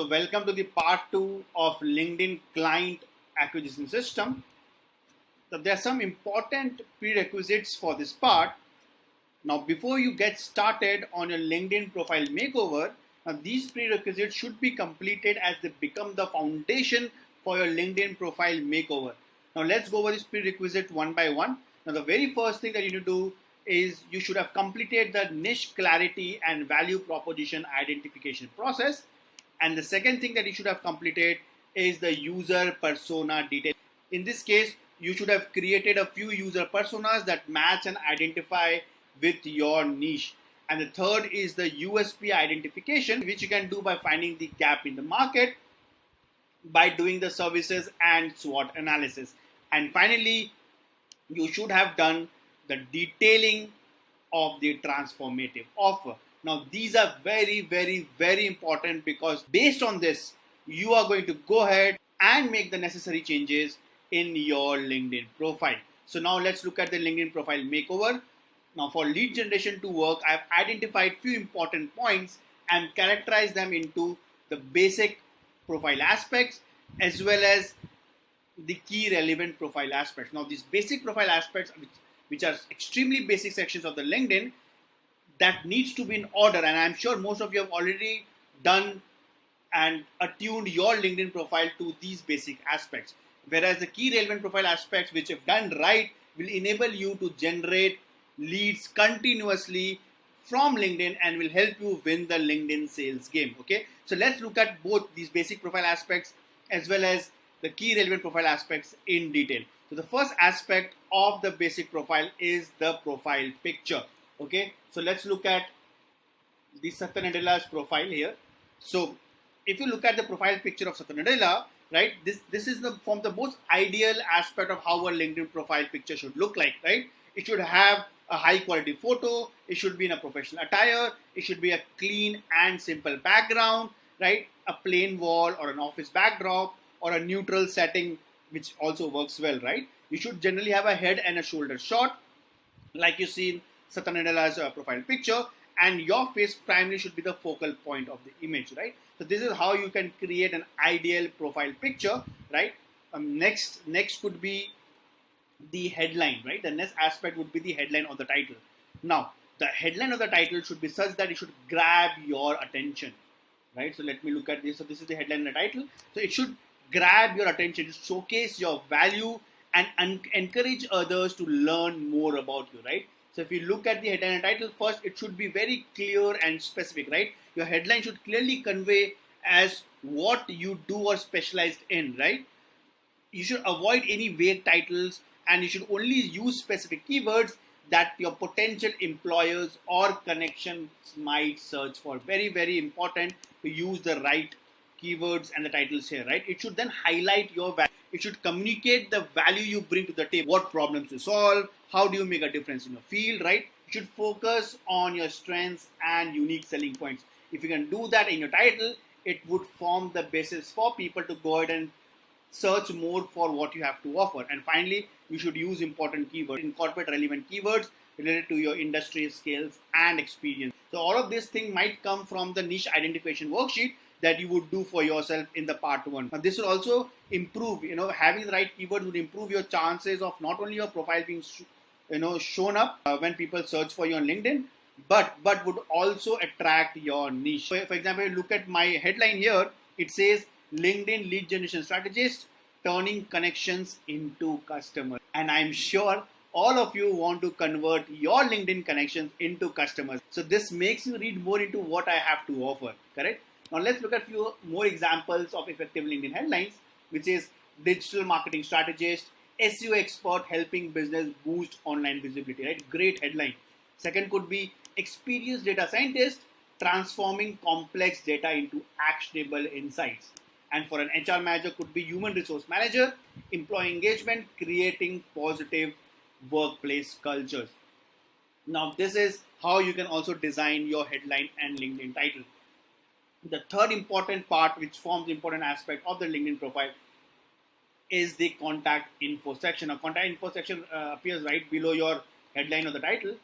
So welcome to the part 2 of LinkedIn client acquisition system. So there are some important prerequisites for this part. Now before you get started on your LinkedIn profile makeover, now these prerequisites should be completed as they become the foundation for your LinkedIn profile makeover. Now let's go over this prerequisite one by one. Now the very first thing that you need to do is you should have completed the niche clarity and value proposition identification process. And the second thing that you should have completed is the user persona detail. In this case, you should have created a few user personas that match and identify with your niche. And the third is the USP identification, which you can do by finding the gap in the market by doing the services and SWOT analysis. And finally, you should have done the detailing of the transformative offer. Now, these are very, very, very important because based on this, you are going to go ahead and make the necessary changes in your LinkedIn profile. So now let's look at the LinkedIn profile makeover. Now for lead generation to work, I've identified few important points and characterized them into the basic profile aspects as well as the key relevant profile aspects. Now these basic profile aspects, which are extremely basic sections of the LinkedIn, that needs to be in order, and I'm sure most of you have already done and attuned your LinkedIn profile to these basic aspects. Whereas the key relevant profile aspects, which if done right, will enable you to generate leads continuously from LinkedIn and will help you win the LinkedIn sales game. Okay, so let's look at both these basic profile aspects as well as the key relevant profile aspects in detail. So the first aspect of the basic profile is the profile picture. Okay, so let's look at the Satya Nadella's profile here. So if you look at the profile picture of Satya Nadella, right, this is the most ideal aspect of how a LinkedIn profile picture should look like, right? It should have a high quality photo, it should be in a professional attire, it should be a clean and simple background, right? A plain wall or an office backdrop or a neutral setting, which also works well, right? You should generally have a head and a shoulder shot, like you see in Satya Nadella's profile picture, and your face primarily should be the focal point of the image, right? So this is how you can create an ideal profile picture, right? Next could be the headline, right? The next aspect would be the headline or the title. Now, the headline of the title should be such that it should grab your attention, right? So let me look at this. So this is the headline and the title. So it should grab your attention, showcase your value, and encourage others to learn more about you, right? So if you look at the headline and title first, it should be very clear and specific, right? Your headline should clearly convey as what you do or specialized in, right? You should avoid any vague titles and you should only use specific keywords that your potential employers or connections might search for. Very, very important to use the right keywords and the titles here, right? It should then highlight your value. It should communicate the value you bring to the table, what problems you solve, how do you make a difference in your field, right? You should focus on your strengths and unique selling points. If you can do that in your title, it would form the basis for people to go ahead and search more for what you have to offer. And finally, you should use important keywords, incorporate relevant keywords related to your industry skills and experience. So all of this thing might come from the niche identification worksheet that you would do for yourself in the part 1. Now this will also improve, having the right keywords would improve your chances of not only your profile being shown up when people search for you on LinkedIn, but would also attract your niche. So for example, look at my headline here. It says LinkedIn lead generation strategist, turning connections into customers. And I'm sure all of you want to convert your LinkedIn connections into customers. So this makes you read more into what I have to offer, correct? Now let's look at a few more examples of effective LinkedIn headlines, which is digital marketing strategist, SEO expert helping business boost online visibility, right? Great headline. Second could be experienced data scientist transforming complex data into actionable insights. And for an HR manager could be human resource manager, employee engagement, creating positive workplace cultures. Now this is how you can also design your headline and LinkedIn title. The third important part, which forms the important aspect of the LinkedIn profile, is the contact info section. A contact info section appears right below your headline or the title.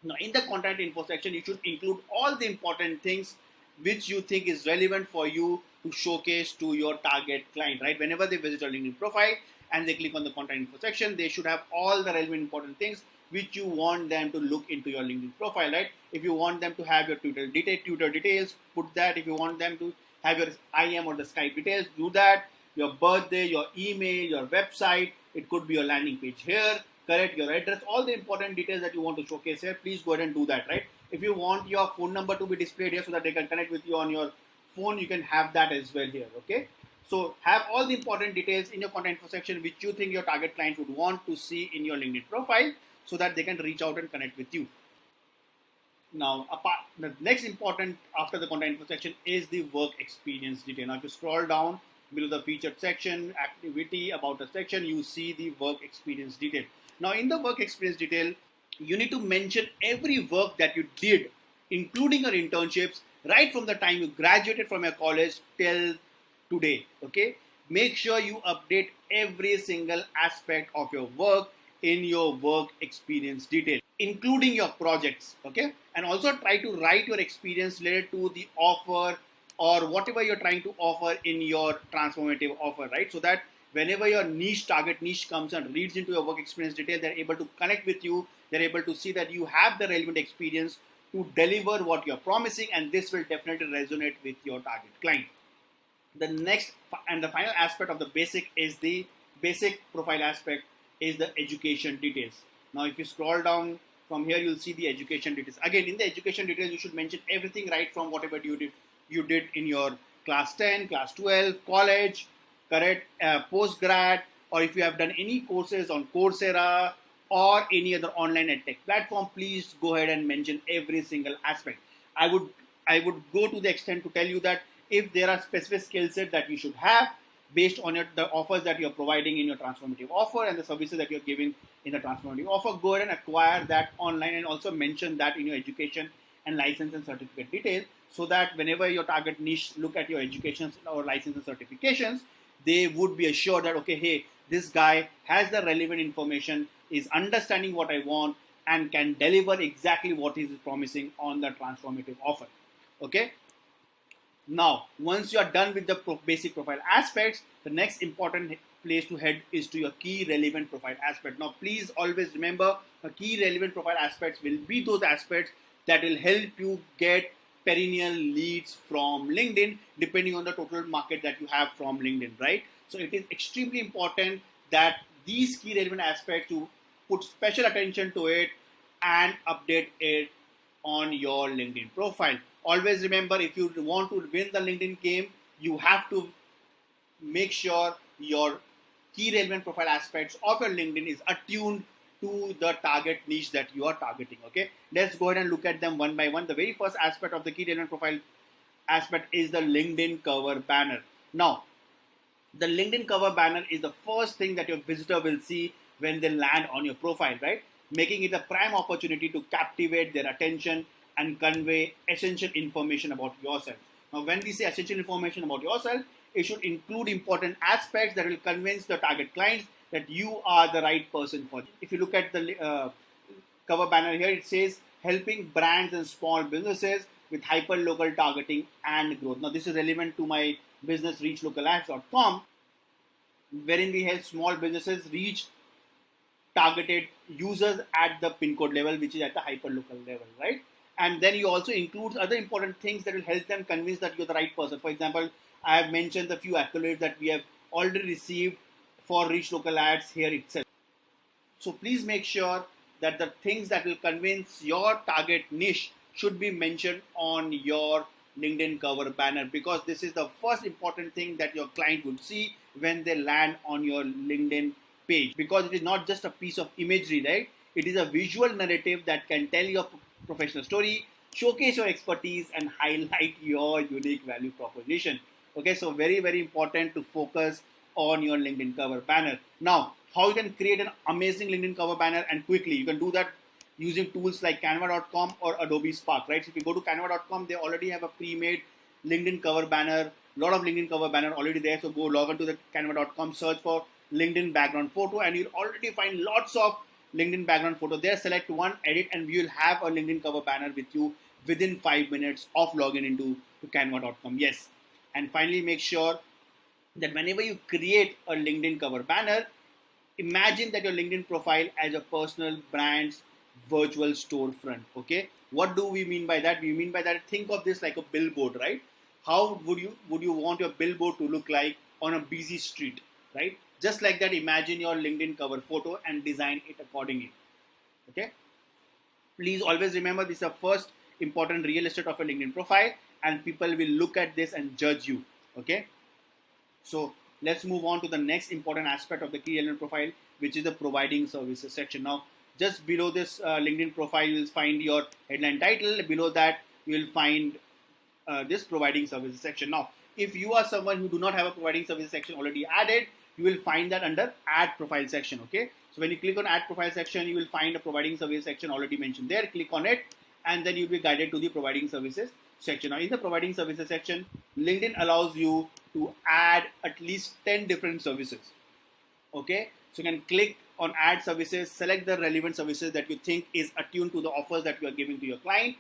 Now in the contact info section, you should include all the important things which you think is relevant for you to showcase to your target client, right? Whenever they visit your LinkedIn profile and they click on the contact info section, they should have all the relevant important things which you want them to look into your LinkedIn profile, right? If you want them to have your Twitter details, put that. If you want them to have your IM or the Skype details, do that. Your birthday, your email, your website, it could be your landing page here, correct, your address, all the important details that you want to showcase here, please go ahead and do that, right? If you want your phone number to be displayed here so that they can connect with you on your phone, you can have that as well here, okay? So have all the important details in your contact info section which you think your target client would want to see in your LinkedIn profile so that they can reach out and connect with you. Now, the next important after the contact info section is the work experience detail. Now, if you scroll down below the featured section, activity, about a section, you see the work experience detail. Now, in the work experience detail, you need to mention every work that you did, including your internships, right from the time you graduated from your college till today, okay? Make sure you update every single aspect of your work in your work experience detail, including your projects, okay? And also try to write your experience related to the offer or whatever you're trying to offer in your transformative offer, right? So that whenever your target niche comes and reads into your work experience detail, they're able to connect with you. They're able to see that you have the relevant experience to deliver what you're promising, and this will definitely resonate with your target client. The next and the final aspect of the basic profile aspect is the education details. Now, if you scroll down from here, you'll see the education details. Again, in the education details, you should mention everything right from whatever you did in your class 10, class 12, college, correct, postgrad, or if you have done any courses on Coursera or any other online edtech platform, please go ahead and mention every single aspect. I would go to the extent to tell you that if there are specific skill set that you should have based on the offers that you're providing in your transformative offer and the services that you're giving in the transformative offer, go ahead and acquire that online and also mention that in your education and license and certificate details, so that whenever your target niche look at your education or license and certifications, they would be assured that, okay, hey, this guy has the relevant information, is understanding what I want, and can deliver exactly what he is promising on the transformative offer, okay? Now, once you are done with the basic profile aspects, the next important place to head is to your key relevant profile aspect. Now, please always remember the key relevant profile aspects will be those aspects that will help you get perennial leads from LinkedIn, depending on the total market that you have from LinkedIn, right? So it is extremely important that these key relevant aspects, you put special attention to it and update it on your LinkedIn profile. Always remember, if you want to win the LinkedIn game, you have to make sure your key relevant profile aspects of your LinkedIn is attuned to the target niche that you are targeting, okay? Let's go ahead and look at them one by one. The very first aspect of the key relevant profile aspect is the LinkedIn cover banner. Now, the LinkedIn cover banner is the first thing that your visitor will see when they land on your profile, right? Making it a prime opportunity to captivate their attention and convey essential information about yourself. Now, when we say essential information about yourself, it should include important aspects that will convince the target clients that you are the right person for them. If you look at the cover banner here, it says helping brands and small businesses with hyper-local targeting and growth. Now, this is relevant to my business reachlocalads.com, wherein we help small businesses reach targeted users at the pin code level, which is at the hyper-local level, right? And then you also include other important things that will help them convince that you're the right person. For example, I have mentioned the few accolades that we have already received for Reach Local Ads here itself. So please make sure that the things that will convince your target niche should be mentioned on your LinkedIn cover banner, because this is the first important thing that your client would see when they land on your LinkedIn page, because it is not just a piece of imagery, right? It is a visual narrative that can tell your professional story, showcase your expertise, and highlight your unique value proposition. Okay, so very, very important to focus on your LinkedIn cover banner. Now, how you can create an amazing LinkedIn cover banner and quickly? You can do that using tools like Canva.com or Adobe Spark, right? So if you go to Canva.com, they already have a pre-made LinkedIn cover banner, a lot of LinkedIn cover banner already there. So go log into the Canva.com, search for LinkedIn background photo, and you'll already find lots of LinkedIn background photo there. Select one, edit, and you'll have a LinkedIn cover banner with you within 5 minutes of logging into Canva.com. Yes. And finally, make sure that whenever you create a LinkedIn cover banner, imagine that your LinkedIn profile as a personal brand's virtual storefront. Okay, what do we mean by that? We mean by that, think of this like a billboard, right? How would you want your billboard to look like on a busy street, right? Just like that, imagine your LinkedIn cover photo and design it accordingly. Okay, please always remember this is the first important real estate of a LinkedIn profile, and people will look at this and judge you. Okay, so let's move on to the next important aspect of the key element profile, which is the providing services section. Now, just below this LinkedIn profile, you will find your headline title. Below that, you will find this providing services section. Now, if you are someone who do not have a providing services section already added, you will find that under add profile section. Okay, so when you click on add profile section, you will find a providing services section already mentioned there. Click on it, and then you'll be guided to the providing services section. Now, in the providing services section, LinkedIn allows you to add at least 10 different services. Okay, so you can click on add services, select the relevant services that you think is attuned to the offers that you are giving to your client,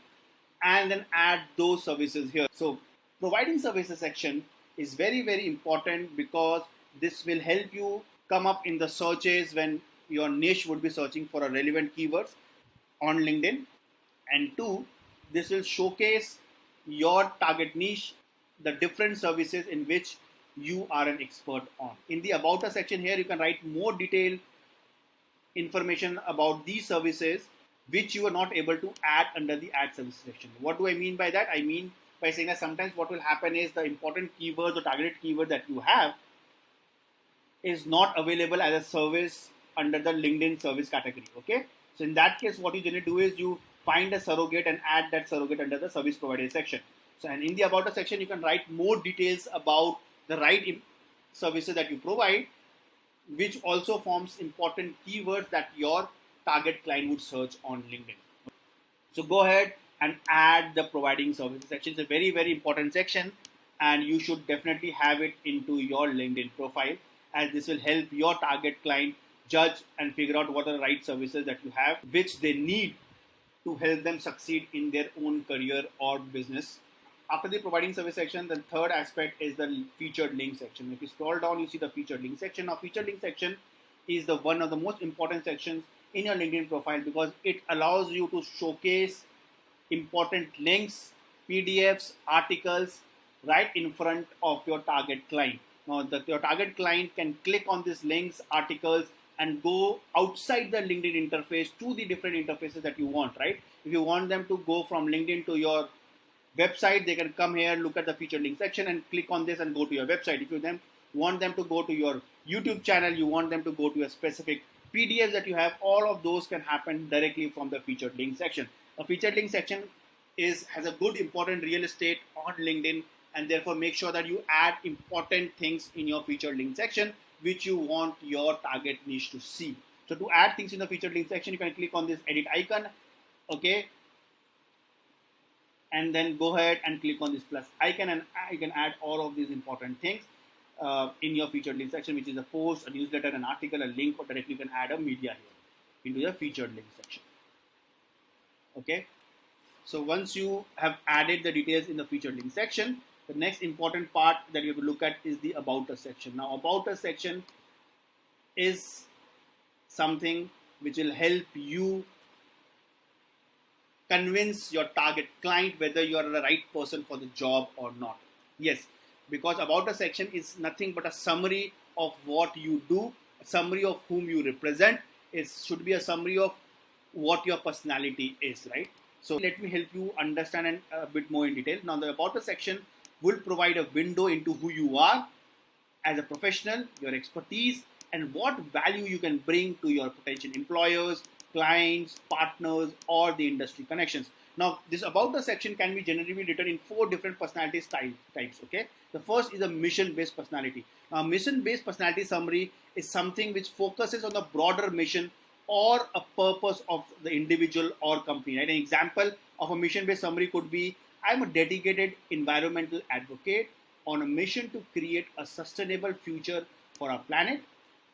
and then add those services here. So providing services section is very, very important because this will help you come up in the searches when your niche would be searching for a relevant keywords on LinkedIn. And two, this will showcase your target niche, the different services in which you are an expert on. In the About Us section here, you can write more detailed information about these services which you are not able to add under the Add Services section. What do I mean by that? I mean by saying that sometimes what will happen is the important keywords or targeted keyword that you have is not available as a service under the LinkedIn service category. Okay, so in that case, what you generally do is you find a surrogate and add that surrogate under the service provider section. So, and in the About Us section, you can write more details about the right services that you provide, which also forms important keywords that your target client would search on LinkedIn. So go ahead and add the providing services section. It's a very, very important section, and you should definitely have it into your LinkedIn profile, as this will help your target client judge and figure out what are the right services that you have, which they need to help them succeed in their own career or business. After the providing service section, the third aspect is the featured link section. If you scroll down, you see the featured link section. Now, featured link section is the one of the most important sections in your LinkedIn profile because it allows you to showcase important links, PDFs, articles right in front of your target client. Now, your target client can click on these links, articles, and go outside the LinkedIn interface to the different interfaces that you want, right? If you want them to go from LinkedIn to your website, they can come here, look at the featured link section and click on this and go to your website. If you want them to go to your YouTube channel, you want them to go to a specific PDFs that you have, all of those can happen directly from the featured link section. A featured link section has a good important real estate on LinkedIn, and therefore make sure that you add important things in your featured link section which you want your target niche to see. So to add things in the featured link section, you can click on this edit icon, okay, and then go ahead and click on this plus icon, and you can add all of these important things in your featured link section, which is a post, a newsletter, an article, a link, or directly you can add a media here into the featured link section. Okay, so once you have added the details in the featured link section, the next important part that you have to look at is the About Us section. Now, About Us section is something which will help you convince your target client whether you are the right person for the job or not. Yes, because About Us section is nothing but a summary of what you do, a summary of whom you represent. It should be a summary of what your personality is, right? So let me help you understand a bit more in detail. Now, the About Us section will provide a window into who you are as a professional, your expertise, and what value you can bring to your potential employers, clients, partners, or the industry connections. Now, this About Us section can be generally written in 4 different personality types. Okay, the first is a mission-based personality. Now, mission-based personality summary is something which focuses on the broader mission or a purpose of the individual or company. Right? An example of a mission-based summary could be: I'm a dedicated environmental advocate on a mission to create a sustainable future for our planet.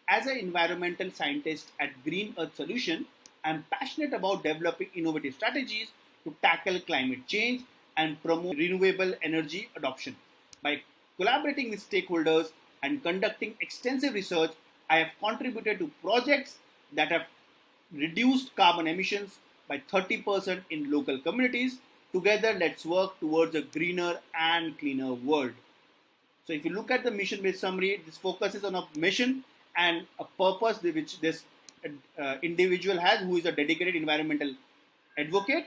As an environmental scientist at Green Earth Solution, I'm passionate about developing innovative strategies to tackle climate change and promote renewable energy adoption. By collaborating with stakeholders, and conducting extensive research, I have contributed to projects that have reduced carbon emissions by 30% in local communities. Together, let's work towards a greener and cleaner world. So, if you look at the mission based summary, this focuses on a mission and a purpose which this individual has, who is a dedicated environmental advocate.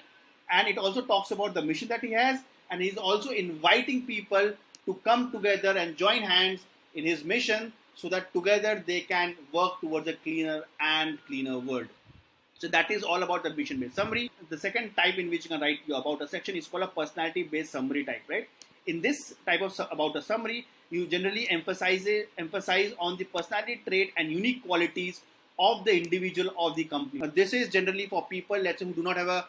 And it also talks about the mission that he has, and he's also inviting people to come together and join hands in his mission so that together they can work towards a cleaner and cleaner world. So that is all about the mission based summary. The second type in which you can write about a section is called a personality based summary type, right? In this type of about a summary, you generally emphasize on the personality trait and unique qualities of the individual of the company. This is generally for people, let's say, who do not have a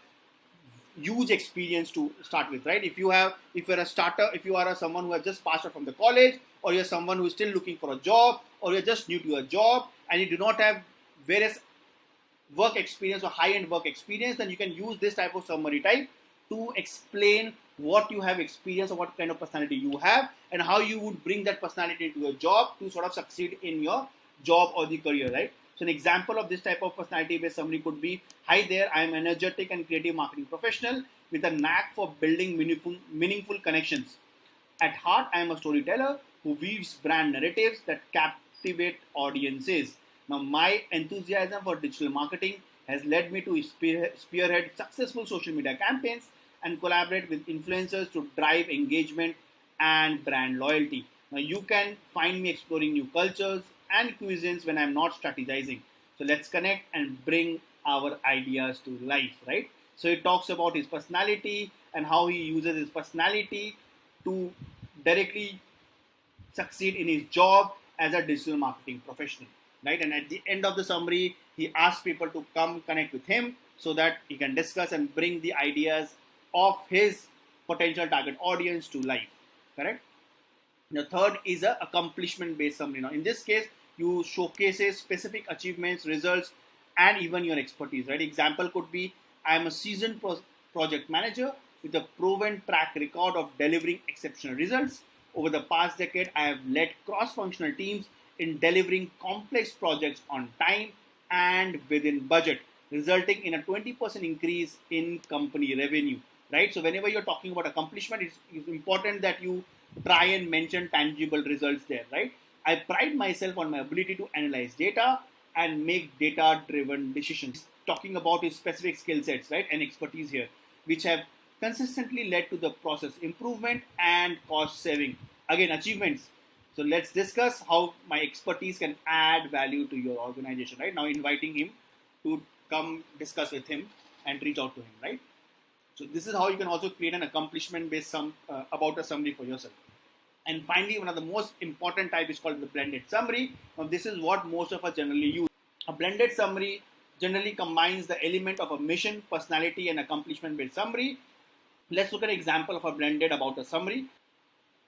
huge experience to start with, right? If you're a starter, if you are someone who has just passed out from the college, or you're someone who is still looking for a job, or you're just new to a job and you do not have various work experience or high-end work experience, then you can use this type of summary type to explain what you have experienced or what kind of personality you have and how you would bring that personality into your job to sort of succeed in your job or the career, right? So an example of this type of personality based summary could be, hi there, I am an energetic and creative marketing professional with a knack for building meaningful connections. At heart, I am a storyteller who weaves brand narratives that captivate audiences. Now, my enthusiasm for digital marketing has led me to spearhead successful social media campaigns and collaborate with influencers to drive engagement and brand loyalty. Now, you can find me exploring new cultures and cuisines when I'm not strategizing. So let's connect and bring our ideas to life, right? So it talks about his personality and how he uses his personality to directly succeed in his job as a digital marketing professional, right? And at the end of the summary, he asks people to come connect with him so that he can discuss and bring the ideas of his potential target audience to life, correct? The third is a accomplishment based summary. Now, in this case, you showcases specific achievements, results, and even your expertise, right? Example could be, I am a seasoned project manager with a proven track record of delivering exceptional results. Over the past decade, I have led cross-functional teams in delivering complex projects on time and within budget, resulting in a 20% increase in company revenue, right? So whenever you're talking about accomplishment, it's important that you try and mention tangible results there, right? I pride myself on my ability to analyze data and make data-driven decisions. Talking about his specific skill sets, right, and expertise here, which have consistently led to the process improvement and cost saving. Again, achievements. So let's discuss how my expertise can add value to your organization, right? Now inviting him to come discuss with him and reach out to him, right? So this is how you can also create an accomplishment based about a summary for yourself. And finally, one of the most important type is called the blended summary. Now this is what most of us generally use. A blended summary generally combines the element of a mission, personality, and accomplishment based summary. Let's look at an example of a blended about a summary.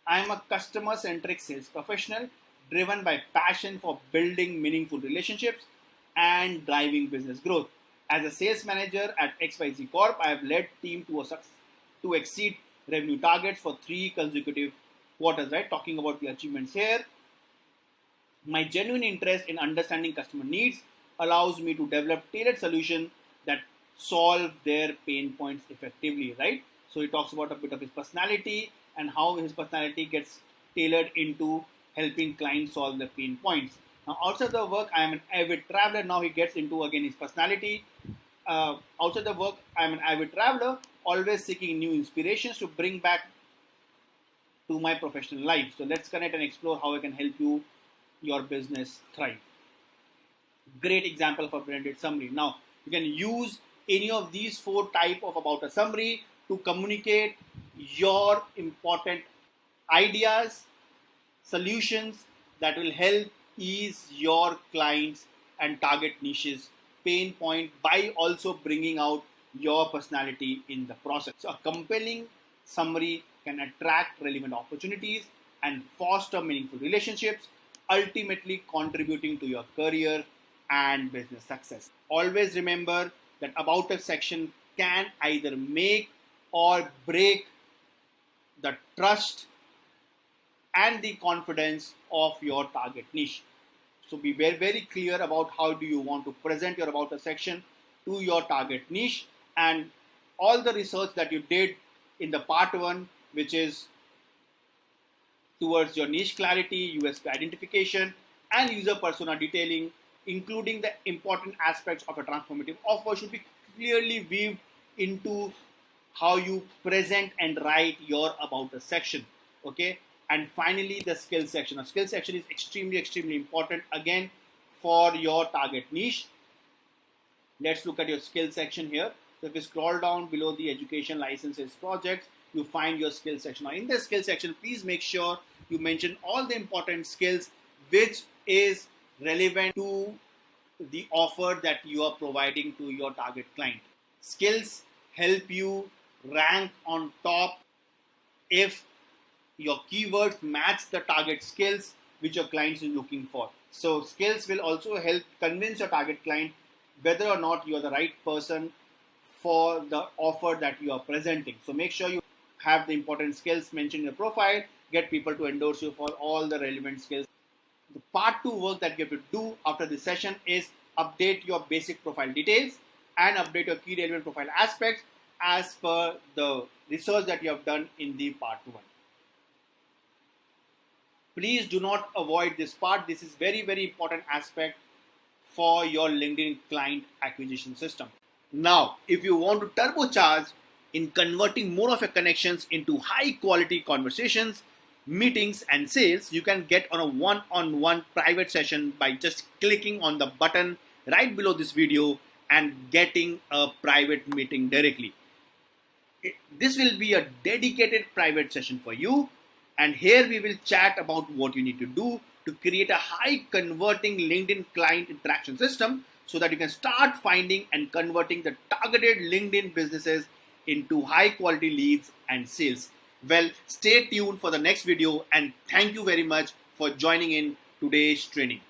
I am a customer centric sales professional driven by passion for building meaningful relationships and driving business growth. As a sales manager at XYZ Corp, I have led team to exceed revenue targets for 3 consecutive quarters, right? Talking about the achievements here. My genuine interest in understanding customer needs allows me to develop tailored solutions that solve their pain points effectively, right? So he talks about a bit of his personality and how his personality gets tailored into helping clients solve their pain points. Now, outside the work, I am an avid traveler. Now he gets into again his personality. Outside the work, I am an avid traveler, always seeking new inspirations to bring back to my professional life. So let's connect and explore how I can help your business thrive. Great example for blended summary. Now you can use any of these 4 type of about a summary to communicate your important ideas, solutions that will help ease your clients and target niches pain point by also bringing out your personality in the process. So a compelling summary can attract relevant opportunities and foster meaningful relationships, ultimately contributing to your career and business success. Always remember that about a section can either make or break the trust and the confidence of your target niche. So be very, very clear about how do you want to present your about us section to your target niche, and all the research that you did in the part 1, which is towards your niche clarity, USP identification, and user persona detailing, including the important aspects of a transformative offer, should be clearly weaved into how you present and write your about us section. Okay. And finally, the skill section. A skill section is extremely, extremely important again for your target niche. Let's look at your skill section here. So if you scroll down below the education licenses projects, you find your skill section. Now in the skill section, please make sure you mention all the important skills which is relevant to the offer that you are providing to your target client. Skills help you rank on top if your keywords match the target skills which your client is looking for. So skills will also help convince your target client whether or not you are the right person for the offer that you are presenting. So make sure you have the important skills mentioned in your profile, get people to endorse you for all the relevant skills. The part 2 work that you have to do after this session is update your basic profile details and update your key relevant profile aspects as per the research that you have done in the part 1. Please do not avoid this part. This is very, very important aspect for your LinkedIn client acquisition system. Now, if you want to turbocharge in converting more of your connections into high quality conversations, meetings and sales, you can get on a one-on-one private session by just clicking on the button right below this video and getting a private meeting directly. This will be a dedicated private session for you, and here we will chat about what you need to do to create a high converting LinkedIn client interaction system so that you can start finding and converting the targeted LinkedIn businesses into high quality leads and sales. Well, stay tuned for the next video, and thank you very much for joining in today's training.